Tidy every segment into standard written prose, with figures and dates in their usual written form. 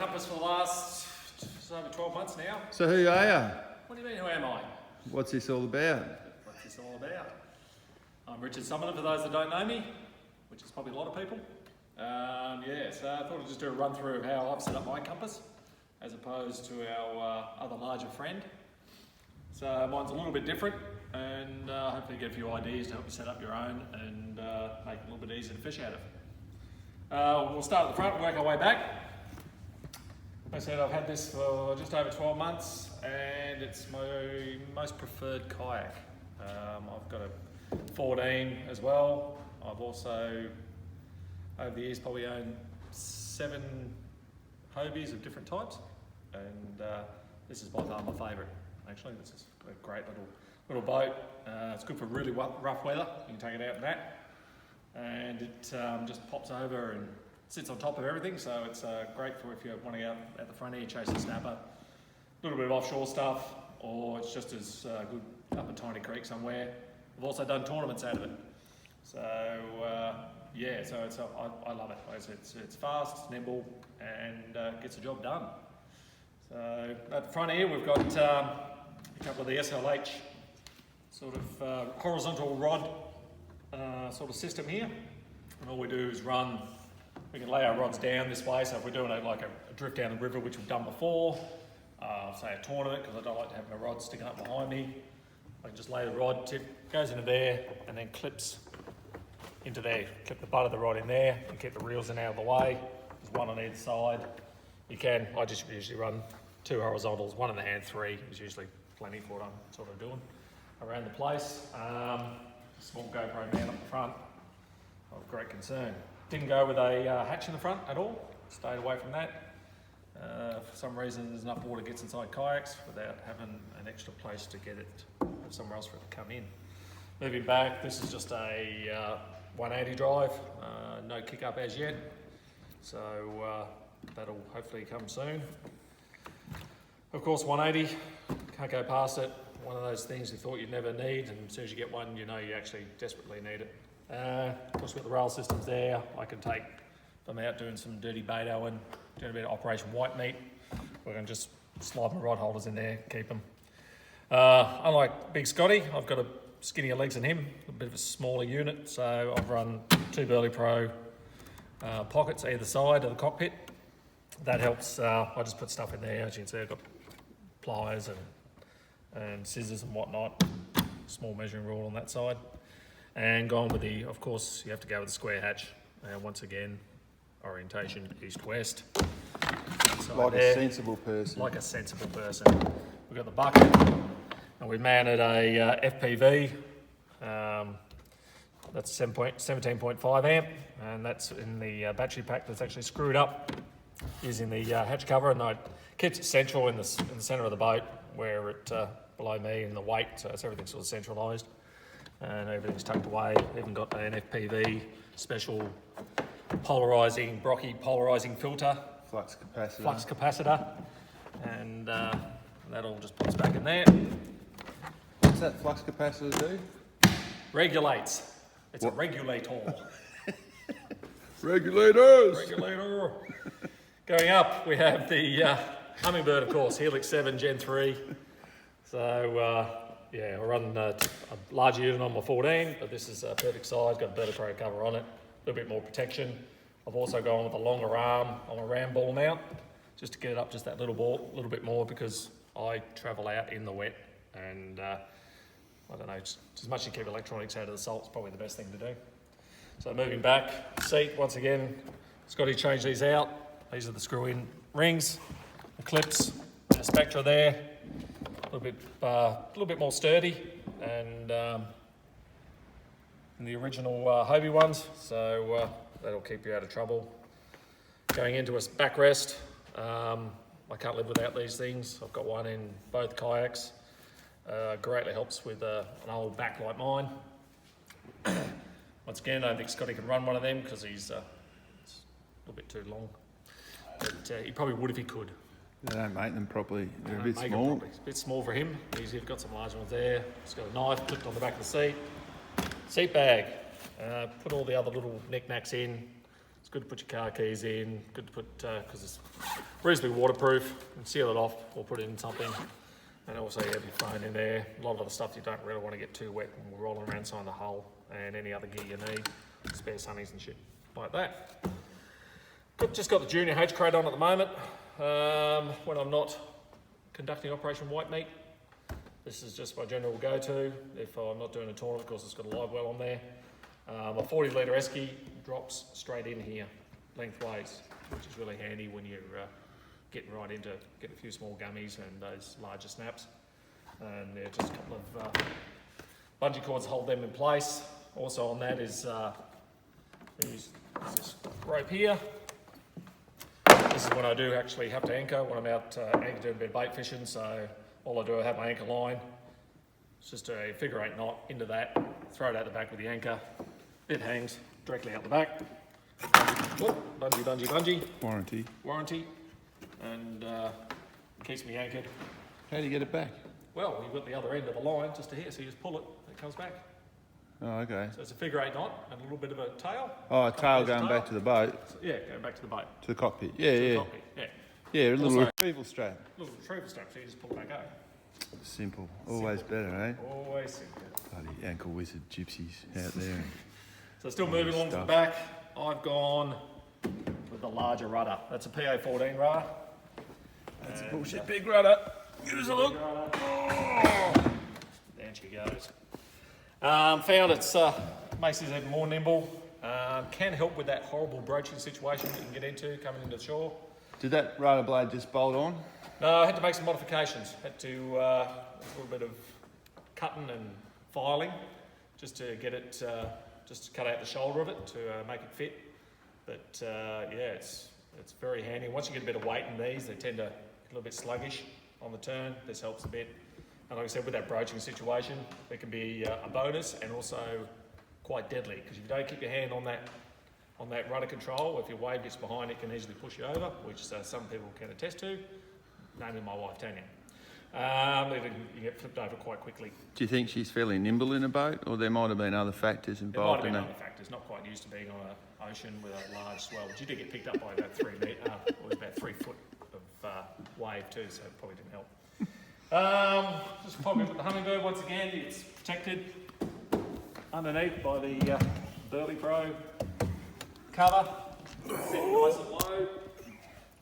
Compass for the last just over 12 months now. So who are you? What do you mean, who am I? What's this all about? What's this all about? I'm Richard Somerton, for those that don't know me, which is probably a lot of people. So I thought I'd just do a run through of how I've set up my compass, as opposed to our other larger friend. So mine's a little bit different, and hopefully get a few ideas to help you set up your own and make it a little bit easier to fish out of. We'll start at the front and work our way back. Like I said, I've had this for just over 12 months, and it's my most preferred kayak. I've got a 14 as well. I've also, over the years, probably owned 7 Hobies of different types, and this is by far my favourite. Actually, this is a great little boat. It's good for really rough weather. You can take it out in that, and it just pops over and sits on top of everything. So it's great for if you want to go out at the front here, chase a snapper, a little bit of offshore stuff, or it's just as good up a tiny creek somewhere. I've also done tournaments out of it. So I love it. It's fast, it's nimble, and gets the job done. So at the front here, we've got a couple of the SLH sort of horizontal rod sort of system here. And all we do is we can lay our rods down this way. So if we're doing like a drift down the river, which we've done before, say a tournament, because I don't like to have my rod sticking up behind me, I can just lay the rod tip, goes into there, and then clips into there. Clip the butt of the rod in there and keep the reels in out of the way. There's one on either side. I just usually run 2 horizontals, 1 in the hand, 3 is usually plenty for what I'm sort of doing around the place. Small GoPro mount up the front of great concern. Didn't go with a hatch in the front at all, stayed away from that. For some reason there's enough water gets inside kayaks without having an extra place to get it, have somewhere else for it to come in. Moving back, this is just a 180 drive, no kick up as yet, so that'll hopefully come soon. Of course, 180, can't go past it. One of those things you thought you'd never need, and as soon as you get one, you know you actually desperately need it. Of course, with the rail systems there, I can take, if I'm out doing some dirty baiting, doing a bit of Operation White Meat, we can just slide my rod holders in there, keep them. Unlike Big Scotty, I've got a skinnier legs than him, a bit of a smaller unit, so I've run 2 Burley Pro pockets either side of the cockpit. That helps. I just put stuff in there. As you can see, I've got pliers and scissors and whatnot, small measuring rule on that side. And gone with of course, you have to go with the square hatch. Once again, orientation east-west. Like a sensible person. Like a sensible person. We've got the bucket, and we've mounted a FPV. That's 17.5 amp, and that's in the battery pack that's actually screwed up using the hatch cover, and it keeps it central in the centre of the boat, where it below me in the weight, so it's everything sort of centralised. And everything's tucked away. Even got an FPV special Brocky polarising filter. Flux capacitor. And that all just pops back in there. What's that flux capacitor do? Regulates. It's a regulator. Regulator! Going up, we have the Hummingbird, of course, Helix 7 Gen 3. So, I run a larger unit on my 14, but this is a perfect size, got a Burley Pro cover on it, a little bit more protection. I've also gone with a longer arm on a round ball mount, just to get it up just that little bit more, because I travel out in the wet, and I don't know, just as much as you keep electronics out of the salt, it's probably the best thing to do. So moving back, seat, once again, Scotty changed these out. These are the screw-in rings, the clips, the Spectra there. A little bit more sturdy and than the original Hobie ones, so that'll keep you out of trouble. Going into a backrest, I can't live without these things. I've got one in both kayaks. Greatly helps with an old back like mine. Once again, I don't think Scotty can run one of them because it's a little bit too long, but he probably would if he could. They don't make them properly. They're a bit small. It's a bit small for him. He's got some larger ones there. He's got a knife clipped on the back of the seat. Seat bag. Put all the other little knickknacks in. It's good to put your car keys in, good to put, because it's reasonably waterproof, you can seal it off or put it in something. And also you have your phone in there. A lot of other stuff you don't really want to get too wet when we're rolling around inside the hull, and any other gear you need, spare sunnies and shit like that. Just got the junior H crate on at the moment. When I'm not conducting Operation White Meat, this is just my general go-to. If I'm not doing a tournament, of course it's got a live well on there. A 40 litre esky drops straight in here, lengthways, which is really handy when you're getting right into getting a few small gummies and those larger snaps. And just a couple of bungee cords to hold them in place. Also on that is this rope here. This is when I do actually have to anchor, when I'm out anchor doing a bit of bait fishing. So all I do, I have my anchor line. It's just a figure 8 knot into that, throw it out the back with the anchor. It hangs directly out the back. Bungee. Warranty. And keeps me anchored. How do you get it back? Well, you've got the other end of the line just to here, so you just pull it, it comes back. Oh, okay. So it's a figure 8 knot and a little bit of a tail. Oh, a tail going back to the boat? So, yeah, going back to the boat. To the cockpit. Yeah. Cockpit, yeah. Yeah, a little Also, retrieval strap. Little retrieval strap, so you just pull it back over. Simple. Always better, eh? Always simple. Bloody ankle wizard gypsies out there. So still moving along to the back, I've gone with the larger rudder. That's a PA14 rudder. That's a bullshit big rudder. Give us a look. Oh, there she goes. Found it's makes it even more nimble. Can help with that horrible broaching situation that you can get into coming into the shore. Did that rudder blade just bolt on? No, I had to make some modifications. Had to a little bit of cutting and filing just to get it, just to cut out the shoulder of it to make it fit. But yeah, it's very handy. Once you get a bit of weight in these, they tend to get a little bit sluggish on the turn. This helps a bit. And like I said, with that broaching situation, it can be a bonus and also quite deadly, because if you don't keep your hand on that rudder control, if your wave gets behind, it can easily push you over, which some people can attest to, namely my wife Tanya. You get flipped over quite quickly. Do you think she's fairly nimble in a boat, or there might have been other factors involved in There it? might have been other factors, not quite used to being on an ocean with a large swell, but you did get picked up by about 3 metre, or about 3 foot of wave too, so it probably didn't help. Just probably with the Hummingbird once again, it's protected underneath by the Burley Pro cover, set nice and low,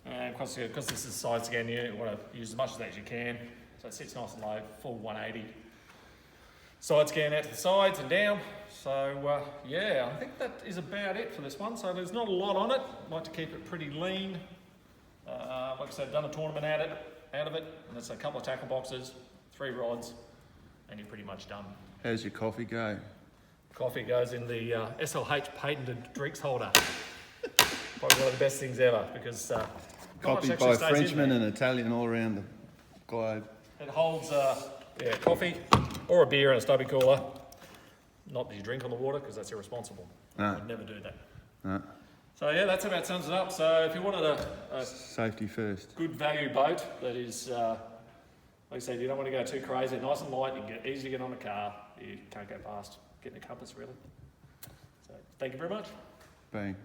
and because this is sides again, you want to use as much of that as you can, so it sits nice and low, full 180. Side scan out to the sides and down. So yeah, I think that is about it for this one. So there's not a lot on it. Like to keep it pretty lean. Like I said, done a tournament out of it, and it's a couple of tackle boxes, 3 rods, and you're pretty much done. How's your coffee go? Coffee goes in the SLH patented drinks holder. Probably one of the best things ever, because Copied by Frenchmen and Italian all around the globe. It holds coffee or a beer in a stubby cooler. Not that you drink on the water, because that's irresponsible. No. I'd never do that. No. So yeah, that's about sums it up. So if you wanted a Safety first. good value boat that is, like I said, you don't want to go too crazy, nice and light, you can get easy to get on a car, you can't go past getting a compass really. So thank you very much. Bang.